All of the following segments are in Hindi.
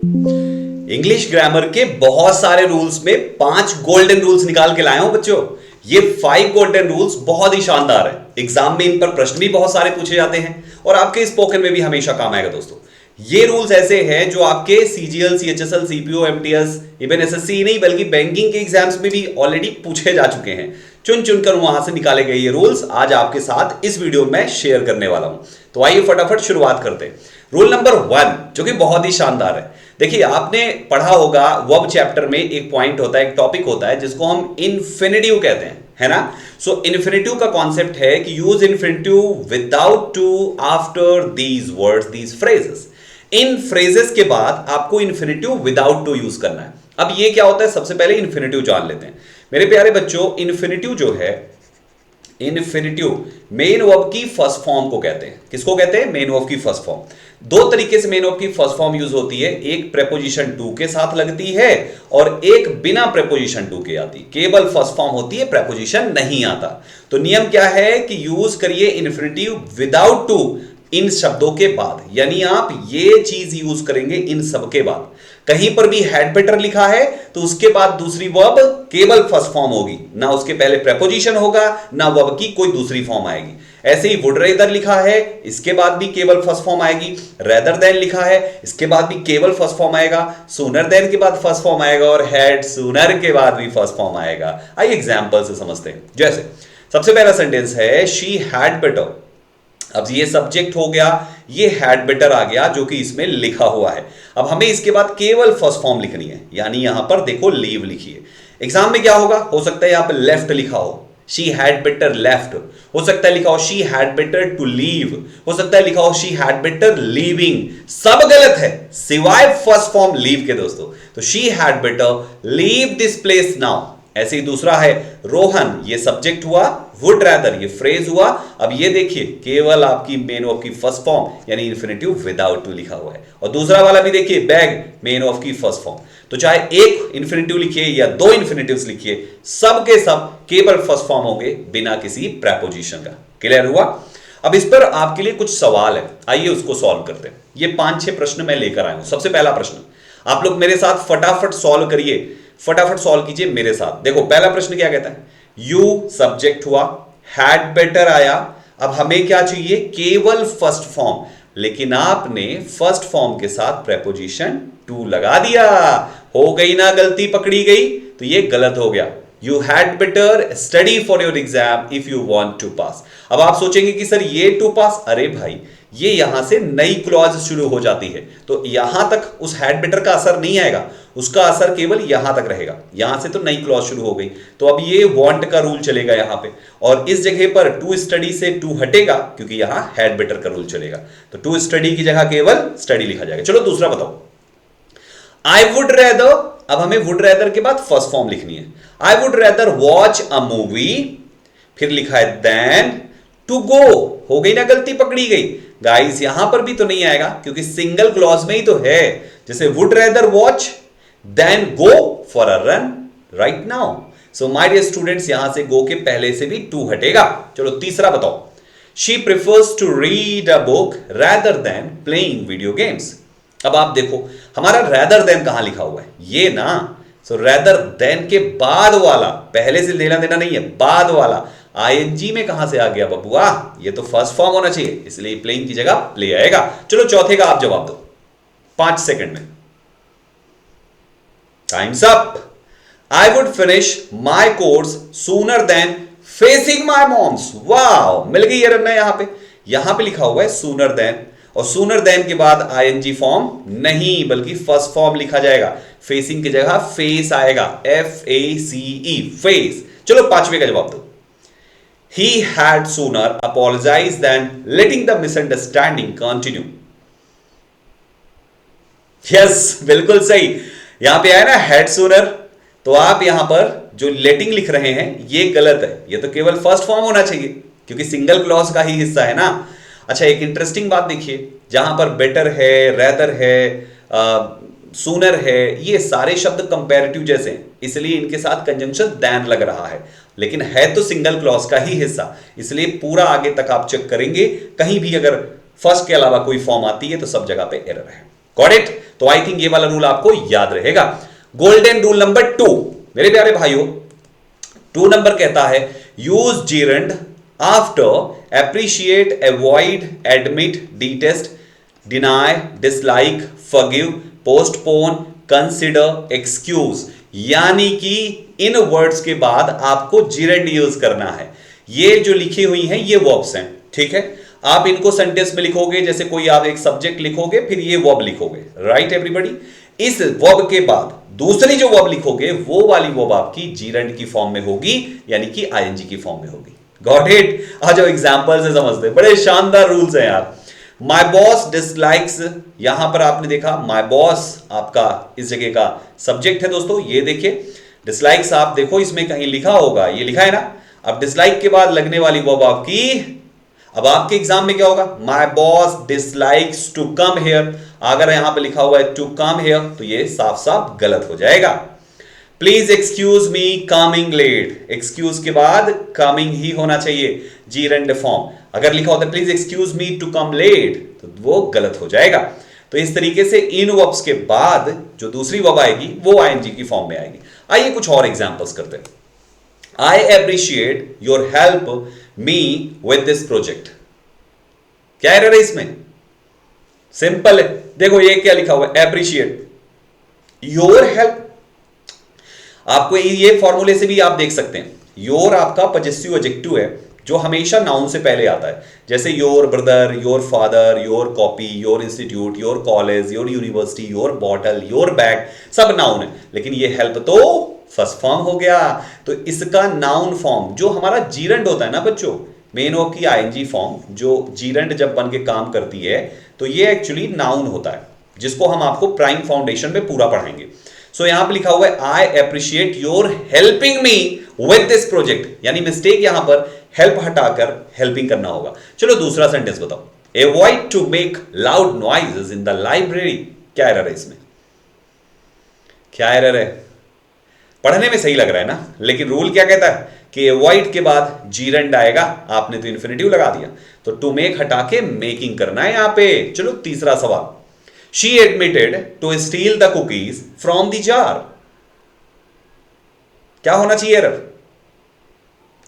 इंग्लिश ग्रामर के बहुत सारे रूल्स में 5 गोल्डन रूल्स निकाल के लाया हूं बच्चों। ये 5 गोल्डन रूल्स बहुत ही शानदार है। एग्जाम में इन पर प्रश्न भी बहुत सारे पूछे जाते हैं और आपके स्पोकन में भी हमेशा काम आएगा दोस्तों। ये रूल्स ऐसे हैं जो आपके CGL, CHSL, CPO, MTS, even SSC नहीं बल्कि बैंकिंग के एग्जाम्स में भी ऑलरेडी पूछे जा चुके हैं। चुन चुनकर वहां से निकाले गए ये रूल्स आज आपके साथ इस वीडियो में शेयर करने वाला हूं। तो आइए फटाफट शुरुआत करते हैं। रूल नंबर 1 जो कि बहुत ही शानदार है। देखिए आपने पढ़ा होगा वर्ब चैप्टर में एक पॉइंट होता है, एक टॉपिक होता है जिसको हम इन्फिनिटिव कहते हैं, है ना। सो इन्फिनिटिव का कॉन्सेप्ट है कि use infinitive without to after these words, these phrases. इन फ्रेजेस के बाद आपको इन्फिनिटिव विदाउट टू यूज करना है। अब ये क्या होता है, सबसे पहले इन्फिनिटिव जान लेते हैं। मेरे प्यारे बच्चों, इन्फिनिटिव जो है, इन्फिनिटिव मेन वर्ब की फर्स्ट फॉर्म को कहते हैं। किसको कहते हैं? मेन वर्ब की फर्स्ट फॉर्म। दो तरीके से मेन वर्ब की फर्स्ट फॉर्म यूज होती है, एक प्रेपोजिशन टू के साथ लगती है और एक बिना प्रेपोजिशन टू के आती। केवल फर्स्ट फॉर्म होती है, प्रेपोजिशन नहीं आता। तो नियम क्या है कि यूज करिए इन्फिनिटिव विदाउट टू इन शब्दों के बाद, यानी आप ये चीज यूज करेंगे इन सब के बाद। कहीं पर भी हैड बेटर लिखा है तो उसके बाद दूसरी वर्ब केवल फर्स्ट फॉर्म होगी, ना उसके पहले प्रेपोजिशन होगा, ना वर्ब की कोई दूसरी फॉर्म आएगी। ऐसे ही वुड रेदर लिखा है, इसके बाद भी केवल फर्स्ट फॉर्म आएगी। रेदर देन लिखा है, इसके बाद भी केवल फर्स्ट फॉर्म आएगा। सूनर देन के बाद फर्स्ट फॉर्म आएगा और हैड सूनर के बाद भी फर्स्ट फॉर्म आएगा। आइए एग्जांपल से समझते हैं। जैसे सबसे पहला सेंटेंस है शी हैड बेटर। अब ये सब्जेक्ट हो गया, ये हैड बेटर आ गया जो कि इसमें लिखा हुआ है। अब हमें इसके बाद केवल फर्स्ट फॉर्म लिखनी है, यानी यहां पर देखो लीव लिखिए। एग्जाम में क्या होगा, हो सकता है यहां पर लेफ्ट लिखा हो, शी हैड बेटर लेफ्ट। हो सकता है लिखा हो she had better to leave. हो सकता है लिखा हो शी हैड बेटर लीविंग। सब गलत है सिवाय फर्स्ट फॉर्म लीव के दोस्तों। तो she had better leave this place now. ऐसे ही दूसरा है रोहन, ये सब्जेक्ट हुआ, वुड रैदर ये फ्रेज हुआ। अब ये देखिए केवल आपकी मेन वर्ब की फर्स्ट फॉर्म यानी इन्फिनिटिव विदाउट टू लिखा हुआ है। और दूसरा वाला भी देखिए बैग, मेन वर्ब की फर्स्ट फॉर्म। तो चाहे एक इन्फिनिटिव लिखिए या दो इन्फिनिटिव्स लिखिए, सब के सब केवल फर्स्ट फॉर्म होंगे बिना किसी प्रेपोजिशन का। क्लियर हुआ? अब इस पर आपके लिए कुछ सवाल है, आइए उसको सॉल्व करते हैं। ये 5-6 प्रश्न मैं लेकर आया हूं। सबसे पहला प्रश्न आप लोग मेरे साथ फटाफट सॉल्व करिए, फटाफट सॉल्व कीजिए मेरे साथ। देखो पहला प्रश्न क्या कहता है, यू सब्जेक्ट हुआ, हैड बेटर आया। अब हमें क्या चाहिए, केवल फर्स्ट फॉर्म, लेकिन आपने फर्स्ट फॉर्म के साथ प्रेपोजिशन टू लगा दिया। हो गई ना गलती, पकड़ी गई। तो ये गलत हो गया। You had better study for your exam if you want to pass. अब आप सोचेंगे कि सर ये टू पास, अरे भाई ये यहां से नई क्लॉज शुरू हो जाती है, तो यहां तक उस हैड बेटर का असर नहीं आएगा, उसका असर केवल यहां तक रहेगा। यहां से तो नई क्लॉज शुरू हो गई, तो अब ये वांट का रूल चलेगा यहां पे, और इस जगह पर टू स्टडी से टू हटेगा क्योंकि यहां हैड बेटर का रूल चलेगा। तो टू स्टडी की जगह केवल स्टडी लिखा जाएगा। चलो दूसरा बताओ, आई वुड रेदर। अब हमें वुड रेदर के बाद फर्स्ट फॉर्म लिखनी है। I would rather watch a movie, फिर लिखा है देन टू गो। हो गई ना गलती, पकड़ी गई। गाइस यहां पर भी तो नहीं आएगा क्योंकि सिंगल क्लॉज में ही तो है। जैसे would rather watch then go for a run right now. So my dear students, यहां से गो के पहले से भी टू हटेगा। चलो तीसरा बताओ, she prefers to read a book rather than playing video games. अब आप देखो हमारा रैदर देन कहां लिखा हुआ है, ये ना। सो रैदर देन के बाद वाला, पहले से लेना देना नहीं है, बाद वाला आईएनजी में कहां से आ गया बबुआ, ये तो फर्स्ट फॉर्म होना चाहिए, इसलिए प्लेइंग की जगह प्ले आएगा। चलो चौथे का आप जवाब दो 5 सेकंड में। Time's up. I would finish my course sooner than facing my moms. Wow, मिल गई ये रन यहां पे लिखा हुआ है सूनर देन, और सूनर देन के बाद आईएनजी फॉर्म नहीं बल्कि फर्स्ट फॉर्म लिखा जाएगा। फेसिंग की जगह फेस आएगा, FACE फेस। चलो 5वें का जवाब दो, he had sooner apologized than letting the misunderstanding continue। yes, बिल्कुल सही। यहां पे आया ना had sooner, तो आप यहां पर जो लेटिंग लिख रहे हैं ये गलत है, ये तो केवल फर्स्ट फॉर्म होना चाहिए क्योंकि सिंगल क्लॉज का ही हिस्सा है ना। अच्छा एक इंटरेस्टिंग बात देखिए, जहां पर बेटर है, रेदर है, सूनर है, ये सारे शब्द कंपैरेटिव जैसे हैं, इसलिए इनके साथ कंजंक्शन देन लग रहा है, लेकिन है तो सिंगल क्लॉज का ही हिस्सा, इसलिए पूरा आगे तक आप चेक करेंगे। कहीं भी अगर फर्स्ट के अलावा कोई फॉर्म आती है तो सब जगह पे एरर है। Got it? तो आई थिंक ये वाला रूल आपको याद रहेगा। गोल्डन रूल नंबर 2 मेरे प्यारे भाइयों, 2 नंबर कहता है use gerund after appreciate, avoid, admit, detest, deny, dislike, forgive, postpone, consider, excuse. यानी कि इन वर्ड्स के बाद आपको जीरेंड यूज करना है। ये जो लिखी हुई हैं ये वर्ब्स हैं, ठीक है? आप इनको सेंटेंस में लिखोगे, जैसे कोई आप एक सब्जेक्ट लिखोगे फिर ये वर्ब लिखोगे, राइट एवरीबॉडी? इस वर्ब के बाद दूसरी जो वर्ब लिखोगे वो वाली वर्ब आपकी जीरेंड की फॉर्म में होगी, यानी कि आईएनजी की फॉर्म में होगी। Got it? आज जो एग्जांपल से समझते, बड़े शानदार रूल्स हैं यार। माई बॉस डिसलाइक्स, यहां पर आपने देखा माई बॉस आपका इस जगह का सब्जेक्ट है दोस्तों। ये देखिए डिसलाइक्स, आप देखो इसमें कहीं लिखा होगा, ये लिखा है ना। अब डिसलाइक के बाद लगने वाली वर्ब आपकी, अब आपके एग्जाम में क्या होगा? My boss dislikes to come here. अगर यहां पर लिखा हुआ है टू कम हेयर तो ये साफ साफ गलत हो जाएगा। Please excuse me coming late, excuse के बाद कमिंग ही होना चाहिए, जीरेंड फॉर्म। अगर लिखा होता है please excuse me to come late तो वो गलत हो जाएगा। तो इस तरीके से इन वर्ब्स के बाद जो दूसरी वर्ब आएगी वो आईएनजी की फॉर्म में आएगी। आइए कुछ और एग्जांपल्स करते हैं। I appreciate your help me with this project. क्या एरर है इसमें? सिंपल है, देखो ये क्या लिखा हुआ है, एप्रिशिएट योर हेल्प। आपको ये फॉर्मूले से भी आप देख सकते हैं, योर आपका पजेसिव एडजेक्टिव है जो हमेशा नाउन से पहले आता है। जैसे your brother, your father, your copy, your institute, your college, your university, your bottle, your bag, सब नाउन है। लेकिन ये हेल्प तो फर्स्ट फॉर्म हो गया। तो इसका नाउन फॉर्म जो हमारा जीरेंड होता है ना बच्चों, मेन वर्ब की आईएनजी फॉर्म जो जीरेंड जब बन के काम करती है तो ये एक्चुअली नाउन होता है, जिसको हम आपको प्राइम फाउंडेशन में पूरा पढ़ाएंगे। सो यहां पर लिखा हुआ है I appreciate your helping me with this project, यानी मिस्टेक यहां पर हेल्प हटाकर हेल्पिंग करना होगा। चलो दूसरा सेंटेंस बताओ, avoid to make loud noises in the library. क्या एरर है इसमें? क्या एरर है? पढ़ने में सही लग रहा है ना, लेकिन रूल क्या कहता है कि अवॉइड के बाद जीरेंड आएगा। आपने तो इन्फिनिटिव लगा दिया, तो टू मेक हटा के मेकिंग करना है यहां पे। चलो तीसरा सवाल, she admitted to steal the cookies from the jar. क्या होना चाहिए एरर?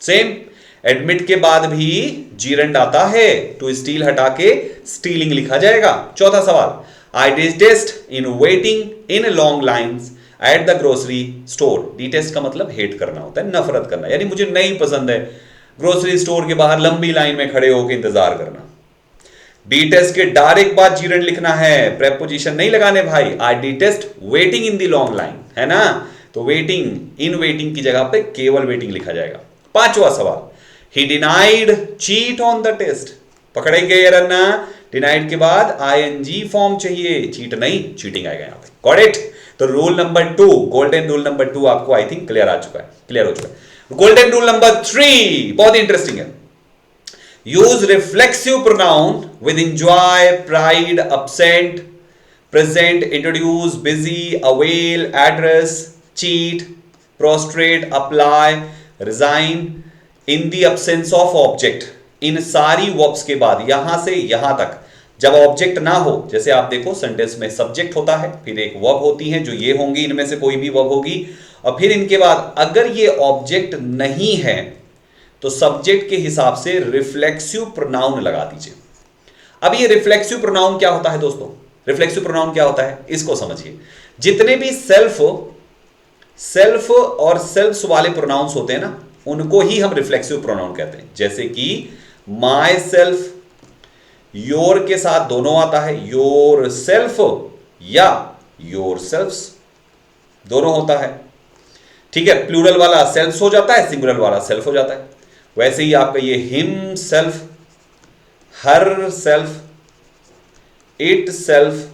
सेम, एडमिट के बाद भी जीरेंड आता है, टू स्टील हटा के स्टीलिंग लिखा जाएगा। चौथा सवाल, I detest in waiting in long lines at the grocery store. Detest का मतलब हेट करना होता है, नफरत करना, यानी मुझे नहीं पसंद है ग्रोसरी स्टोर के बाहर लंबी लाइन में खड़े होकर इंतजार करना। डिटेस्ट के डायरेक्ट बाद जीरेंड लिखना है, प्रेपोजिशन नहीं लगाने भाई। I detest waiting in the long line, है ना? तो वेटिंग, इन वेटिंग की जगह पे केवल वेटिंग लिखा जाएगा। पांचवा सवाल, he denied cheat on the test। पकड़ेंगे एरर ना, डिनाइड के बाद आईएनजी फॉर्म चाहिए, चीट नहीं, चीटिंग आएगा यहां पे। Got it? तो rule number 2, golden rule number 2 आपको आई थिंक क्लियर हो चुका है। गोल्डन रूल नंबर 3 बहुत इंटरेस्टिंग है, use reflexive pronoun with enjoy, pride, absent, present, introduce, busy, avail, address, cheat, prostrate, apply, resign, in the absence of object. इन सारी वर्ब्स के बाद यहां से यहां तक जब ऑब्जेक्ट ना हो, जैसे आप देखो सेंटेंस में सब्जेक्ट होता है, फिर एक वर्ब होती है जो ये होंगी, इनमें से कोई भी वर्ब होगी, और फिर इनके बाद अगर ये ऑब्जेक्ट नहीं है तो सब्जेक्ट के हिसाब से रिफ्लेक्सिव प्रोनाउन लगा दीजिए। अब ये रिफ्लेक्सिव प्रोनाउन क्या होता है दोस्तों? रिफ्लेक्सिव प्रोनाउन क्या होता है इसको समझिए। जितने भी सेल्फ और सेल्फ्स वाले प्रोनाउंस होते हैं ना, उनको ही हम रिफ्लेक्सिव प्रोनाउन कहते हैं। जैसे कि माई सेल्फ, योर के साथ दोनों आता है, योर सेल्फ या योर सेल्फ्स दोनों होता है, ठीक है? प्लूरल वाला सेल्फ्स हो जाता है, सिंगुलर वाला सेल्फ हो जाता है। वैसे ही आपका ये himself, herself, itself,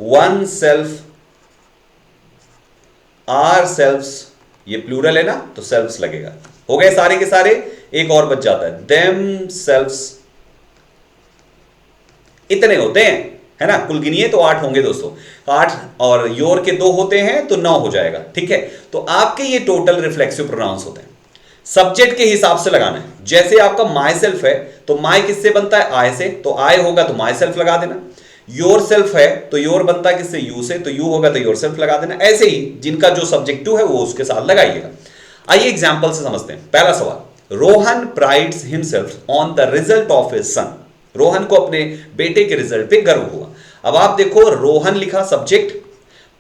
oneself, ourselves, ये प्लूरल है ना तो सेल्फ्स लगेगा। हो गए सारे के सारे, एक और बच जाता है, देम सेल्फ्स। इतने होते हैं, है ना? कुल गिनिए तो 8 होंगे दोस्तों, 8 और योर के 2 होते हैं तो 9 हो जाएगा, ठीक है? तो आपके ये टोटल रिफ्लेक्सिव प्रोनाउंस होते हैं। सब्जेक्ट के हिसाब से लगाना है। जैसे आपका माई सेल्फ है तो माई किससे बनता है? आई से, तो आई होगा तो माई सेल्फ लगा देना। योर सेल्फ है तो योर बनता किससे, यू से, तो यू होगा तो योर सेल्फ लगा देना। ऐसे ही जिनका जो सब्जेक्टिव है वो उसके साथ लगाइएगा। आइए एग्जाम्पल से समझते हैं। पहला सवाल, Rohan prides himself on the result of his son. Rohan को अपने बेटे के रिजल्ट पे गर्व हुआ। अब आप देखो, रोहन लिखा सब्जेक्ट,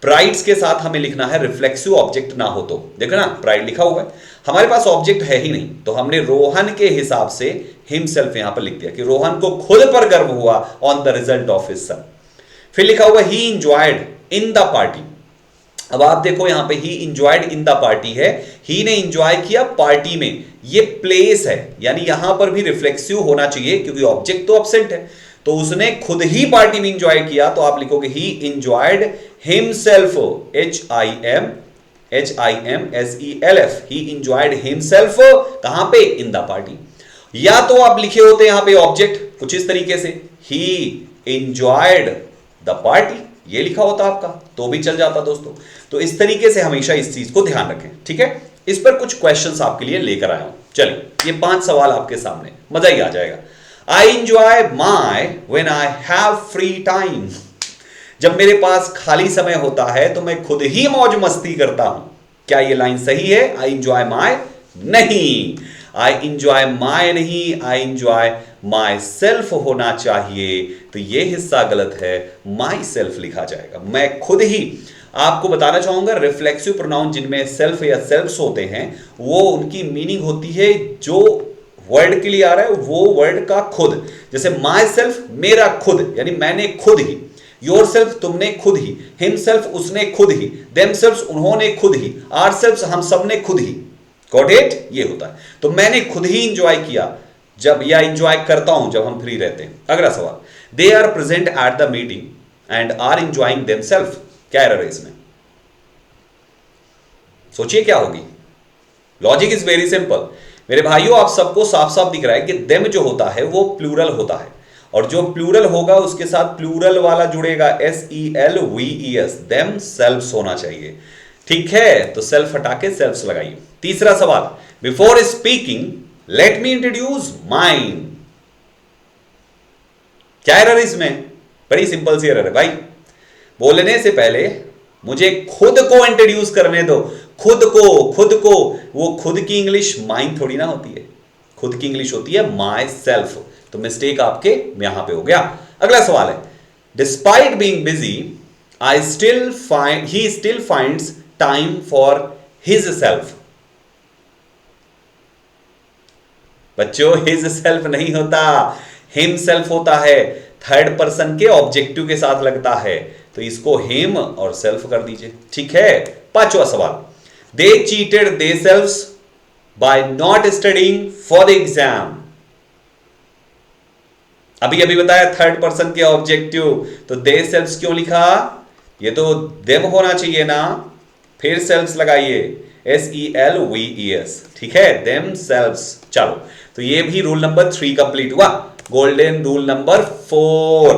प्राइड्स के साथ हमें लिखना है रिफ्लेक्सिव ऑब्जेक्ट ना हो तो, देखो ना प्राइड लिखा हुआ है, हमारे पास ऑब्जेक्ट है ही नहीं, तो हमने रोहन के हिसाब से हिमसेल्फ यहां पर लिख दिया कि रोहन को खुद पर गर्व हुआ on the result of his son. फिर लिखा हुआ ही इंजॉयड इन द पार्टी। अब आप देखो यहां पे ही इंजॉयड इन द पार्टी है, ही ने इंजॉय किया पार्टी में, ये प्लेस है, यानी यहां पर भी रिफ्लेक्सिव होना चाहिए क्योंकि ऑब्जेक्ट तो एब्सेंट है, तो उसने खुद ही पार्टी में इंजॉय किया, तो आप लिखोगे ही इंजॉयड हिमसेल्फ, HIMSELF, ही इंजॉयड हिमसेल्फ कहां पे, इन द पार्टी। या तो आप लिखे होते यहां पे ऑब्जेक्ट कुछ इस तरीके से, ही इंजॉयड द पार्टी, ये लिखा होता आपका तो भी चल जाता दोस्तों। तो इस तरीके से हमेशा इस चीज को ध्यान रखें, ठीक है। इस पर कुछ क्वेश्चंस आपके लिए लेकर आया हूं। चलिए, ये 5 सवाल आपके सामने, मजा ही आ जाएगा। I enjoy my when I have free time. जब मेरे पास खाली समय होता है तो मैं खुद ही मौज मस्ती करता हूं। क्या ये लाइन सही है? आई इंजॉय माई नहीं, आई इंजॉय माई नहीं, आई इंजॉय माई सेल्फ होना चाहिए, तो ये हिस्सा गलत है, माई सेल्फ लिखा जाएगा, मैं खुद ही। आपको बताना चाहूंगा, रिफ्लेक्सिव प्रोनाउन जिनमें सेल्फ या सेल्फ्स होते हैं वो उनकी मीनिंग होती है जो वर्ड के लिए आ रहा है वो वर्ड का खुद। जैसे माई सेल्फ मेरा खुद, यानी मैंने खुद ही, योर सेल्फ तुमने खुद ही, हिम सेल्फ उसने खुद ही, देम सेल्फ्स उन्होंने खुद ही, आर सेल्फ्स हम सब ने खुद ही। Got it? ये होता है। तो मैंने खुद ही इंजॉय किया जब, या इंजॉय करता हूं जब हम फ्री रहते हैं। अगला सवाल, they are present at the meeting and are enjoying themself. क्या एरर है इसमें? सोचिए क्या होगी। लॉजिक इज वेरी सिंपल मेरे भाइयों, आप सबको साफ साफ दिख रहा है कि देम जो होता है वो प्लूरल होता है, और जो प्लूरल होगा उसके साथ प्लूरल वाला जुड़ेगा, SELVES, देम सेल्फ्स होना चाहिए, ठीक है। तो सेल्फ हटा के सेल्फ्स लगाइए। तीसरा सवाल, before speaking let me introduce mine. क्या एरर है इसमें? बड़ी सिंपल सी एरर है भाई, बोलने से पहले मुझे खुद को इंट्रोड्यूस करने दो। खुद को, वो खुद की इंग्लिश माइन थोड़ी ना होती है, खुद की इंग्लिश होती है माई सेल्फ। तो मिस्टेक आपके यहां पे हो गया। अगला सवाल है, despite being busy he still finds time for his self. बच्चों, हिज सेल्फ नहीं होता, हिम सेल्फ होता है, थर्ड पर्सन के ऑब्जेक्टिव के साथ लगता है, तो इसको हिम और सेल्फ कर दीजिए, ठीक है। पांचवा सवाल, they cheated themselves by not studying for the exam. अभी अभी बताया थर्ड पर्सन के ऑब्जेक्टिव, तो दे सेल्व्स क्यों लिखा? ये तो देम होना चाहिए ना, फिर सेल्व्स लगाइए, SELVES, ठीक है, देम सेल्व्स। चलो, तो ये भी रूल नंबर 3 कंप्लीट हुआ। गोल्डन रूल नंबर 4,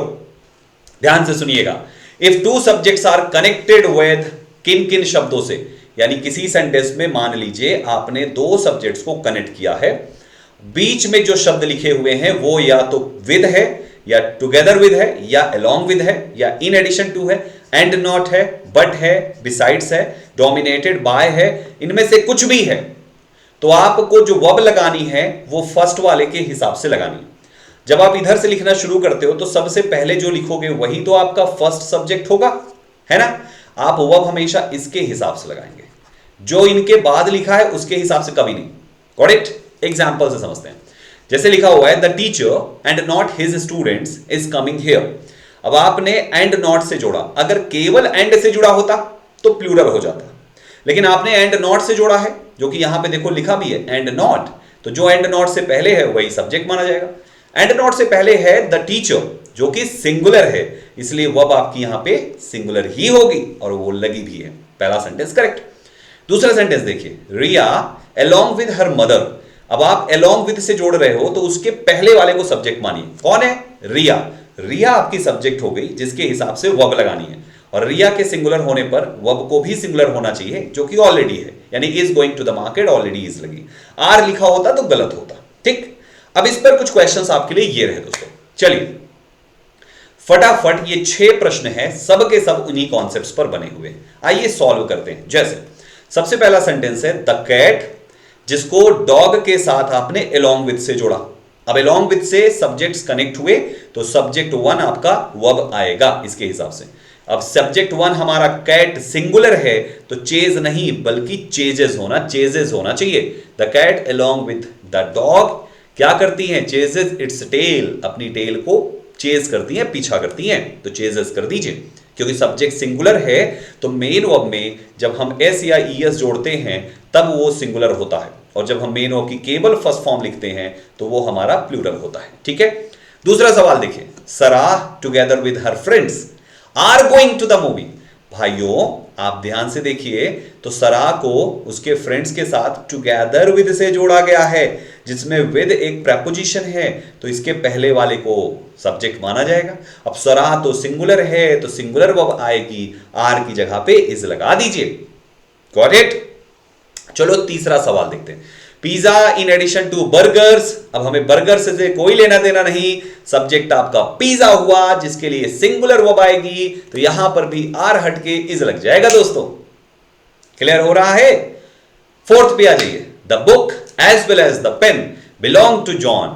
ध्यान से सुनिएगा। If two subjects are connected with, किन किन शब्दों से, यानी किसी सेंटेंस में मान लीजिए आपने 2 सब्जेक्ट्स को कनेक्ट किया है, बीच में जो शब्द लिखे हुए हैं वो या तो विद है, या टुगेदर विद है, या अलोंग विद है, या इन एडिशन टू है, एंड नॉट है, बट है, बिसाइड्स है, डोमिनेटेड बाय है, इनमें से कुछ भी है, तो आपको जो वर्ब लगानी है वो फर्स्ट वाले के हिसाब से लगानी है। जब आप इधर से लिखना शुरू करते हो तो सबसे पहले जो लिखोगे वही तो आपका फर्स्ट सब्जेक्ट होगा, है ना। आप वर्ब हमेशा इसके हिसाब से लगाएंगे, जो इनके बाद लिखा है उसके हिसाब से कभी नहीं। Got it? एग्जांपल से समझते हैं। जैसे लिखा हुआ है, the teacher and not his students is coming here. अब आपने एंड नॉट से जोड़ा, अगर केवल एंड से जुड़ा होता तो प्लूरल हो जाता, लेकिन आपने एंड नॉट से जोड़ा है, जो कि यहां पे देखो लिखा भी है एंड नॉट, तो जो एंड नॉट से पहले है वही सब्जेक्ट माना जाएगा। एंड नॉट से पहले है द टीचर, जो कि सिंगुलर है, इसलिए वर्ब आपकी यहां पे सिंगुलर ही होगी, और वो लगी भी है। पहला सेंटेंस करेक्ट। दूसरा सेंटेंस देखिए, रिया अलोंग विद हर मदर। अब आप अलोंग विद से जोड़ रहे हो तो उसके पहले वाले को सब्जेक्ट मानिए। कौन है? रिया। रिया आपकी सब्जेक्ट हो गई, जिसके हिसाब से वर्ब लगानी है, और रिया के सिंगुलर होने पर वर्ब को भी सिंगुलर होना चाहिए, जो कि ऑलरेडी है, यानी is going to the market, already is लगी। आर लिखा होता तो गलत होता, ठीक। अब इस पर कुछ क्वेश्चंस आपके लिए ये रहे दोस्तों। चलिए, फटाफट ये 6 प्रश्न हैं, सब के सब उन्हीं कॉन्सेप्ट्स पर बने हुए हैं। आइए सॉल्व करते हैं। जैसे सबसे पहला सेंटेंस है द कैट, जिसको डॉग के साथ आपने along with से जोड़ा। अब along with से सब्जेक्ट्स कनेक्ट हुए तो सब्जेक्ट 1 आपका वर्ब आएगा इसके हिसाब से। अब सब्जेक्ट 1 हमारा कैट सिंगुलर है तो चेज नहीं बल्कि चेजेस होना चाहिए। The cat along with the dog क्या करती हैं? चेजेस इट्स टेल, अपनी टेल को चेज करती हैं, पीछा करती हैं, तो चेजेस कर दीजिए। क्योंकि सब्जेक्ट सिंगुलर है तो मेन वर्ब में जब हम एस या ईएस जोड़ते हैं तब वो सिंगुलर होता है, और जब हम मेन वर्ब की केवल फर्स्ट फॉर्म लिखते हैं तो वो हमारा प्लूरल होता है। ठीक है, दूसरा सवाल देखिए, Sarah together with her friends are going to the movie. भाइयों आप ध्यान से देखिए तो सराह को उसके फ्रेंड्स के साथ टुगेदर विद से जोड़ा गया है, जिसमें विद एक प्रेपोजिशन है तो इसके पहले वाले को सब्जेक्ट माना जाएगा। अब सराह तो सिंगुलर है तो सिंगुलर वर्ब आएगी, आर की जगह पे इज लगा दीजिए। Got it? चलो तीसरा सवाल देखते हैं। Pizza in addition to burgers. अब हमें बर्गर्स से कोई लेना देना नहीं, सब्जेक्ट आपका पिज्जा हुआ जिसके लिए सिंगुलर वर्ब आएगी, तो यहां पर भी आर हटके इज लग जाएगा। दोस्तों क्लियर हो रहा है? फोर्थ पे आ जाइए, the book as well as the pen belong to John.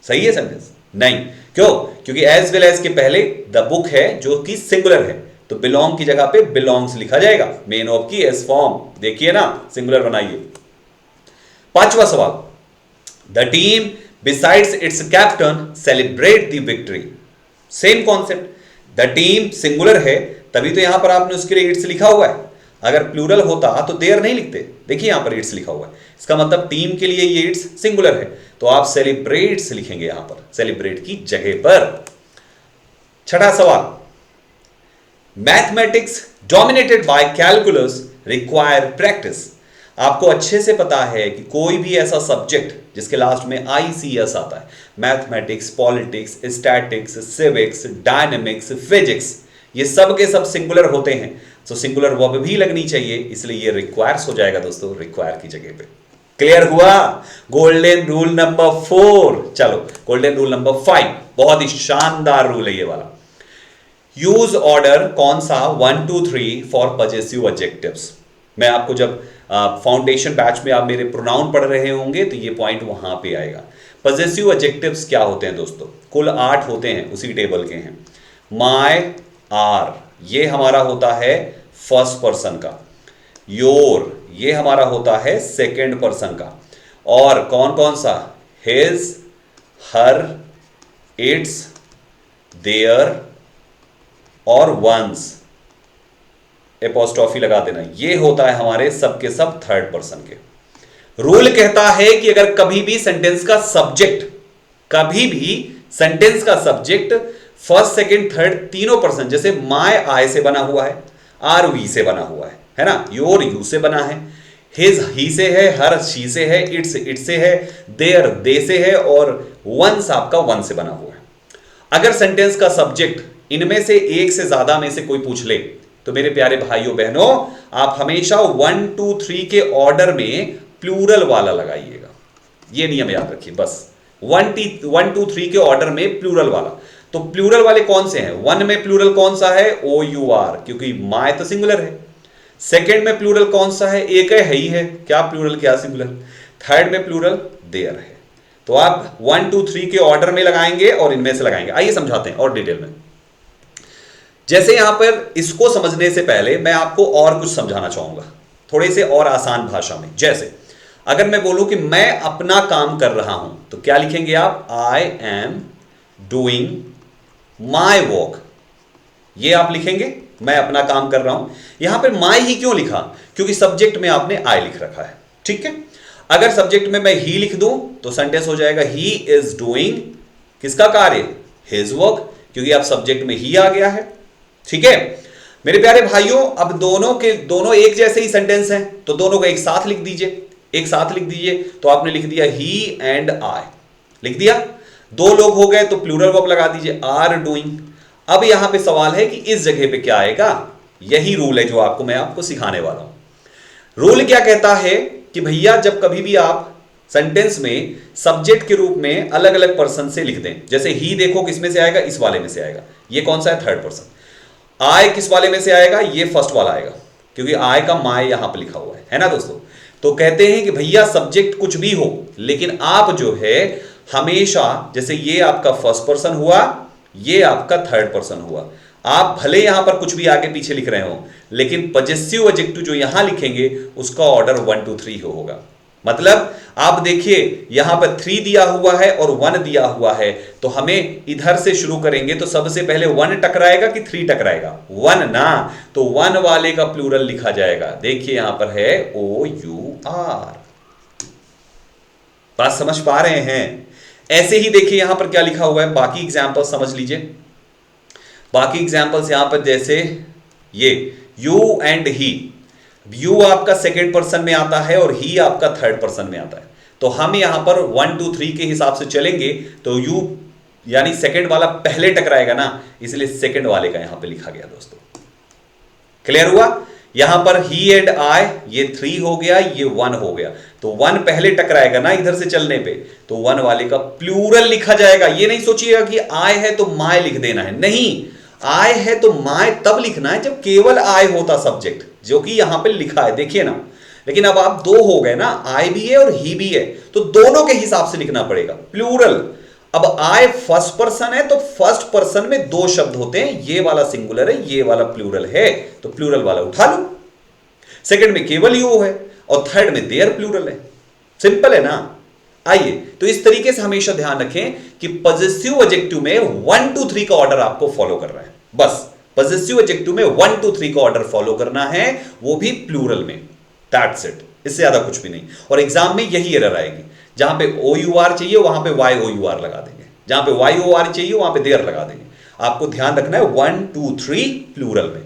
सही है सेंटेंस? नहीं, क्यों? क्योंकि एज वेल एज के पहले द बुक है जो कि सिंगुलर है, तो बिलोंग की जगह पे बिलोंग्स लिखा जाएगा। मेन वर्ब की एस फॉर्म देखिए ना, सिंगुलर बनाइए। पांचवा सवाल, the team besides it's captain celebrate the victory. Same concept, the team singular है तभी तो यहां पर आपने उसके लिए इट्स लिखा हुआ है। अगर प्लूरल होता तो देयर नहीं लिखते। देखिए यहां पर इट्स लिखा हुआ है, इसका मतलब टीम के लिए ये इट्स सिंगुलर है, तो आप सेलिब्रेट्स लिखेंगे यहां पर, सेलिब्रेट की जगह पर। छठा सवाल, mathematics dominated by calculus require practice. आपको अच्छे से पता है कि कोई भी ऐसा सब्जेक्ट जिसके लास्ट में ICS आता है, mathematics, politics, statics, civics, dynamics, physics, ये सब के सब सिंगुलर होते हैं, तो सिंगुलर वर्ब भी लगनी चाहिए, इसलिए ये रिक्वायर्स हो जाएगा दोस्तों, रिक्वायर की जगह पे। क्लियर हुआ? Golden rule number 4। चलो गोल्डन रूल नंबर 5, बहुत ही शानदार रूल है ये वाला। यूज ऑर्डर कौन सा? 1 2 3 फॉर पजेसिव एडजेक्टिव्स। मैं आपको जब फाउंडेशन बैच में आप मेरे प्रोनाउन पढ़ रहे होंगे तो ये पॉइंट वहां पे आएगा। पजेसिव एडजेक्टिव्स क्या होते हैं दोस्तों? कुल 8 होते हैं, उसी टेबल के हैं। माय, आर, ये हमारा होता है फर्स्ट पर्सन का। योर, ये हमारा होता है सेकंड पर्सन का। और कौन कौन सा? हिज, हर, इट्स, देयर और वंस, एपोस्ट्रॉफी लगा देना, ये होता है हमारे सबके सब थर्ड पर्सन के। रूल कहता है कि अगर कभी भी सेंटेंस का सब्जेक्ट फर्स्ट सेकंड थर्ड तीनों पर्सन, जैसे माय आई से बना हुआ है, आर वी से बना हुआ है ना, योर यू से बना है, हिज ही से है, हर शी से है, इट्स इट से है, देयर दे से है, और वंस आपका वन से बना हुआ है। अगर सेंटेंस का सब्जेक्ट इनमें से एक से ज्यादा में से कोई पूछ ले तो मेरे प्यारे भाइयों बहनों, आप हमेशा 1 2 3 के ऑर्डर में प्लूरल वाला लगाइएगा। ये नियम याद रखिए बस, 1 2 3 के ऑर्डर में प्लूरल वाला। तो प्लूरल वाले कौन से हैं? 1 में प्लूरल कौन सा है? OUR, क्योंकि माय तो सिंगुलर है। सेकंड में प्लूरल कौन सा है? एक है ही है, क्या प्लूरल क्या सिंगुलर। थर्ड में प्लूरल देयर है। तो आप 1 2 3 के ऑर्डर में लगाएंगे और इनमें से लगाएंगे। आइए समझाते हैं और डिटेल में। जैसे यहां पर इसको समझने से पहले मैं आपको और कुछ समझाना चाहूंगा, थोड़े से और आसान भाषा में। जैसे अगर मैं बोलूं कि मैं अपना काम कर रहा हूं तो क्या लिखेंगे आप? I am doing my work, ये आप लिखेंगे, मैं अपना काम कर रहा हूं। यहां पर माई ही क्यों लिखा? क्योंकि सब्जेक्ट में आपने आई लिख रखा है। ठीक है, अगर सब्जेक्ट में मैं ही लिख दूं तो सेंटेंस हो जाएगा ही इज डूइंग किसका कार्य? हिज वर्क, क्योंकि आप सब्जेक्ट में ही आ गया है। ठीक है मेरे प्यारे भाइयों, अब दोनों एक जैसे ही सेंटेंस हैं तो दोनों को एक साथ लिख दीजिए। तो आपने लिख दिया ही एंड आई, लिख दिया। 2 लोग हो गए तो प्लूरल वर्ब लगा दीजिए, आर डूइंग। अब यहां पे सवाल है कि इस जगह पे क्या आएगा? यही रूल है जो मैं आपको सिखाने वाला हूं। रूल क्या कहता है कि भैया जब कभी भी आप सेंटेंस में सब्जेक्ट के रूप में अलग अलग पर्सन से लिख दें। जैसे ही देखो किसमें से आएगा, इस वाले में से आएगा, ये कौन सा है, थर्ड पर्सन। आय किस वाले में से आएगा, ये फर्स्ट वाला आएगा, क्योंकि आय का माय यहां पर लिखा हुआ है ना दोस्तों। तो कहते हैं कि भैया सब्जेक्ट कुछ भी हो, लेकिन आप जो है हमेशा, जैसे ये आपका फर्स्ट पर्सन हुआ, ये आपका थर्ड पर्सन हुआ, आप भले यहां पर कुछ भी आगे पीछे लिख रहे हो, लेकिन पजेसिव एडजेक्टिव जो यहां लिखेंगे उसका ऑर्डर 1 2 3 होगा। मतलब आप देखिए यहां पर 3 दिया हुआ है और 1 दिया हुआ है, तो हमें इधर से शुरू करेंगे तो सबसे पहले 1 टकराएगा कि 3 टकराएगा, 1 ना, तो 1 वाले का प्लूरल लिखा जाएगा। देखिए यहां पर है OUR। बात समझ पा रहे हैं? ऐसे ही देखिए यहां पर क्या लिखा हुआ है, बाकी एग्जाम्पल समझ लीजिए। बाकी एग्जाम्पल्स यहां पर जैसे ये यू एंड ही, यू आपका सेकेंड पर्सन में आता है और ही आपका थर्ड पर्सन में आता है, तो हम यहां पर 1 2 3 के हिसाब से चलेंगे तो यू यानी सेकेंड वाला पहले टकराएगा ना, इसलिए सेकेंड वाले का यहां पे लिखा गया दोस्तों। क्लियर हुआ? यहां पर ही एंड आई, ये 3 हो गया, ये 1 हो गया, तो 1 पहले टकराएगा ना इधर से चलने पे, तो 1 वाले का प्लूरल लिखा जाएगा। ये नहीं सोचिएगा कि आय है तो माय लिख देना है, नहीं, आय है तो माय तब लिखना है जब केवल आय होता सब्जेक्ट, जो कि यहां पे लिखा है, देखिए ना। लेकिन अब आप 2 हो गए ना, आय भी है और ही भी है, तो दोनों के हिसाब से लिखना पड़ेगा प्लूरल। अब आय फर्स्ट पर्सन है तो फर्स्ट पर्सन में 2 शब्द होते हैं, ये वाला सिंगुलर है, ये वाला प्लूरल है, तो प्लूरल वाला उठा लो। सेकंड में केवल यू है और थर्ड में देयर प्लूरल है। सिंपल है ना? आइए, तो इस तरीके से हमेशा ध्यान रखें कि पजेसिव एडजेक्टिव में 1 2 3 का ऑर्डर आपको फॉलो कर रहा है। बस पजेसिव एडजेक्टिव में 1 2 3 का ऑर्डर फॉलो करना है, वो भी प्लूरल में। दैट्स इट, इससे ज्यादा कुछ भी नहीं। और एग्जाम में यही एरर आएगी, जहां पे OUR चाहिए वहां पे YOUR लगा देंगे, जहां पे YOR चाहिए वहां पे देयर लगा देंगे। आपको ध्यान रखना है 1 2 3 प्लूरल में,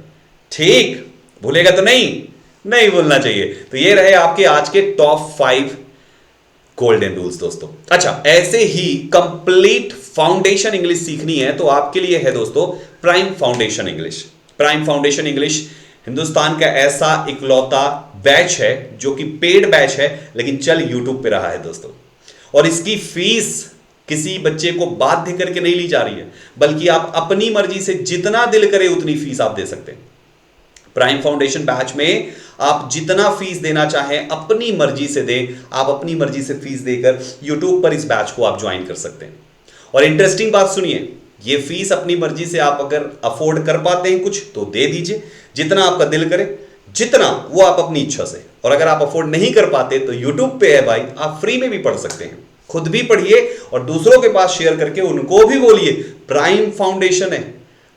ठीक? भूलेगा तो नहीं भूलना चाहिए। तो ये रहे आपके आज के टॉप 5 गोल्डन रूल्स दोस्तों। अच्छा, ऐसे ही कंप्लीट फाउंडेशन इंग्लिश सीखनी है तो आपके लिए है दोस्तों prime foundation English. Prime foundation English Hindustan का ऐसा इकलौता बैच है जो कि पेड बैच है, लेकिन चल यूट्यूब पे रहा है दोस्तों। और इसकी फीस किसी बच्चे को बाध्य करके नहीं ली जा रही है, बल्कि आप अपनी मर्जी से जितना दिल करे उतनी फीस आप दे सकते हैं। प्राइम फाउंडेशन बैच में आप जितना फीस देना चाहें अपनी मर्जी से दें, आप अपनी मर्जी से फीस देकर यूट्यूब पर इस बैच को आप ज्वाइन कर सकते हैं। और इंटरेस्टिंग बात सुनिए, ये फीस अपनी मर्जी से आप अगर अफोर्ड कर पाते हैं कुछ तो दे दीजिए, जितना आपका दिल करे, जितना वो आप अपनी इच्छा से। और अगर आप अफोर्ड नहीं कर पाते तो यूट्यूब पे है भाई, आप फ्री में भी पढ़ सकते हैं, खुद भी पढ़िए और दूसरों के पास शेयर करके उनको भी बोलिए प्राइम फाउंडेशन है।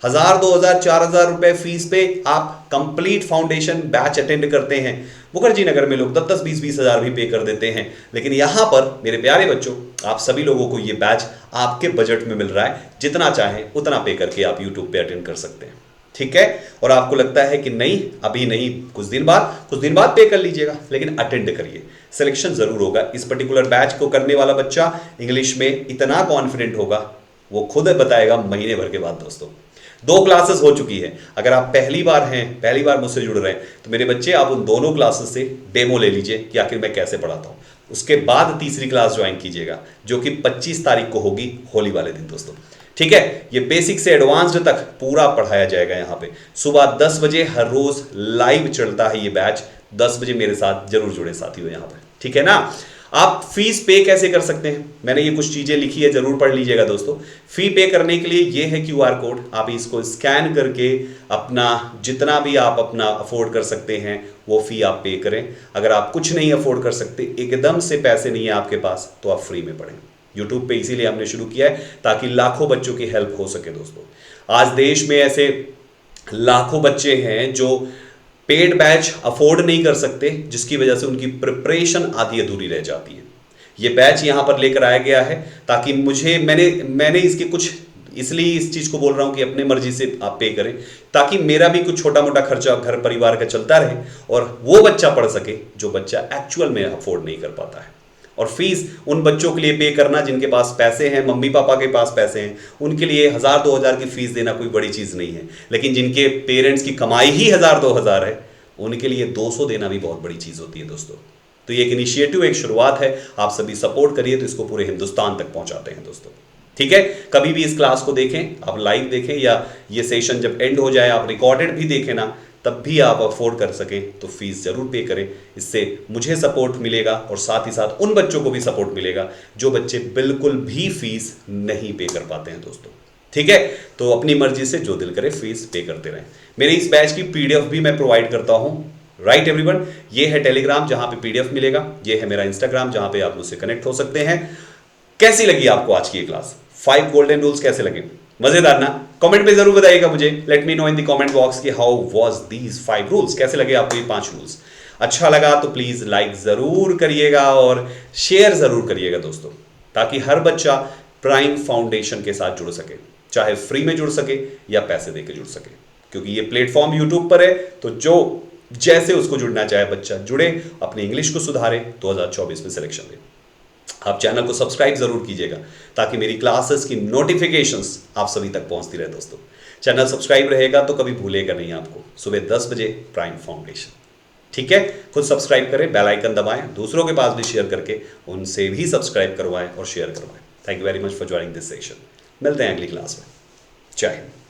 1000 2000 4000 रुपए फीस पे आप कंप्लीट फाउंडेशन बैच अटेंड करते हैं। मुखर्जी नगर में लोग 10 20 20 हजार भी पे कर देते हैं, लेकिन यहां पर मेरे प्यारे बच्चों आप सभी लोगों को ये बैच आपके बजट में मिल रहा है, जितना चाहें उतना पे करके आप यूट्यूब पे अटेंड कर सकते हैं, ठीक है? और आपको लगता है कि नहीं अभी नहीं, कुछ दिन बाद पे कर लीजिएगा, लेकिन अटेंड करिए, सिलेक्शन जरूर होगा। इस पर्टिकुलर बैच को करने वाला बच्चा इंग्लिश में इतना कॉन्फिडेंट होगा, वो खुद बताएगा महीने भर के बाद दोस्तों। 2 क्लासेस हो चुकी है, अगर आप पहली बार मुझसे जुड़ रहे हैं तो मेरे बच्चे आप उन दोनों क्लासेस से डेमो ले लीजिए कि आखिर मैं कैसे पढ़ाता हूं। उसके बाद तीसरी क्लास ज्वाइन कीजिएगा जो कि 25 तारीख को होगी, होली वाले दिन दोस्तों, ठीक है? ये बेसिक से एडवांस्ड तक पूरा पढ़ाया जाएगा। यहाँ पे सुबह 10 बजे हर रोज लाइव चलता है ये बैच, 10 बजे मेरे साथ जरूर जुड़े साथियों यहाँ पे, ठीक है ना? आप फीस पे कैसे कर सकते हैं, मैंने ये कुछ चीजें लिखी है, जरूर पढ़ लीजिएगा दोस्तों। फी पे करने के लिए ये है QR कोड, आप इसको स्कैन करके अपना जितना भी आप अपना अफोर्ड कर सकते हैं वो फी आप पे करें। अगर आप कुछ नहीं अफोर्ड कर सकते, एकदम से पैसे नहीं है आपके पास, तो आप फ्री में पढ़ें। यूट्यूब पे इसीलिए हमने शुरू किया है ताकि लाखों बच्चों की हेल्प हो सके दोस्तों। आज देश में ऐसे लाखों बच्चे हैं जो पेड बैच अफोर्ड नहीं कर सकते, जिसकी वजह से उनकी प्रिपरेशन आधी अधूरी रह जाती है। ये बैच यहां पर लेकर आया गया है ताकि मैंने इसके कुछ इसलिए इस चीज को बोल रहा हूं कि अपने मर्जी से आप पे करें, ताकि मेरा भी कुछ छोटा मोटा खर्चा घर परिवार का चलता रहे और वो बच्चा पढ़ सके जो बच्चा एक्चुअल में अफोर्ड नहीं कर पाता है। और फीस उन बच्चों के लिए पे करना जिनके पास पैसे हैं, मम्मी पापा के पास पैसे हैं, उनके लिए 1000 2000 की फीस देना कोई बड़ी चीज़ नहीं है। लेकिन जिनके पेरेंट्स की कमाई ही 1000 2000 है, उनके लिए 200 देना भी बहुत बड़ी चीज़ होती है दोस्तों। तो ये एक इनिशिएटिव, एक शुरुआत है, आप सभी सपोर्ट करिए तो इसको पूरे हिंदुस्तान तक पहुंचाते हैं दोस्तों। ठीक है, कभी भी इस क्लास को देखें, आप लाइव देखें या ये सेशन जब एंड हो जाए आप रिकॉर्डेड भी देखें ना, तब भी आप अफोर्ड कर सकें तो फीस जरूर पे करें। इससे मुझे सपोर्ट मिलेगा और साथ ही साथ उन बच्चों को भी सपोर्ट मिलेगा जो बच्चे बिल्कुल भी फीस नहीं पे कर पाते हैं दोस्तों। ठीक है, तो अपनी मर्जी से जो दिल करे फीस पे करते रहें। मेरे इस बैच की पीडीएफ भी मैं प्रोवाइड करता हूं, राइट एवरीवन। ये है टेलीग्राम जहां पे पीडीएफ मिलेगा, ये है मेरा इंस्टाग्राम जहां पे आप मुझसे कनेक्ट हो सकते हैं। कैसी लगी आपको आज की ये क्लास? 5 गोल्डन रूल्स कैसे लगे? मजेदार ना? कमेंट में जरूर बताइएगा मुझे, let me know in the comment box कि हाउ वाज दीज 5 रूल्स, कैसे लगे आपको ये 5 रूल्स। अच्छा लगा तो प्लीज लाइक जरूर करिएगा और शेयर जरूर करिएगा दोस्तों, ताकि हर बच्चा प्राइम फाउंडेशन के साथ जुड़ सके, चाहे फ्री में जुड़ सके या पैसे देकर जुड़ सके। क्योंकि ये प्लेटफॉर्म यूट्यूब पर है, तो जो जैसे उसको जुड़ना चाहे बच्चा जुड़े, अपनी इंग्लिश को सुधारे, 2024 में सिलेक्शन दे। आप चैनल को सब्सक्राइब जरूर कीजिएगा ताकि मेरी क्लासेस की नोटिफिकेशंस आप सभी तक पहुंचती रहे दोस्तों। चैनल सब्सक्राइब रहेगा तो कभी भूलेगा नहीं आपको, सुबह 10 बजे प्राइम फाउंडेशन। ठीक है, खुद सब्सक्राइब करें, बेल आइकन दबाएं, दूसरों के पास भी शेयर करके उनसे भी सब्सक्राइब करवाएं और शेयर करवाएं। Thank you very much for joining this session. मिलते हैं अगली क्लास में। जय हिंद।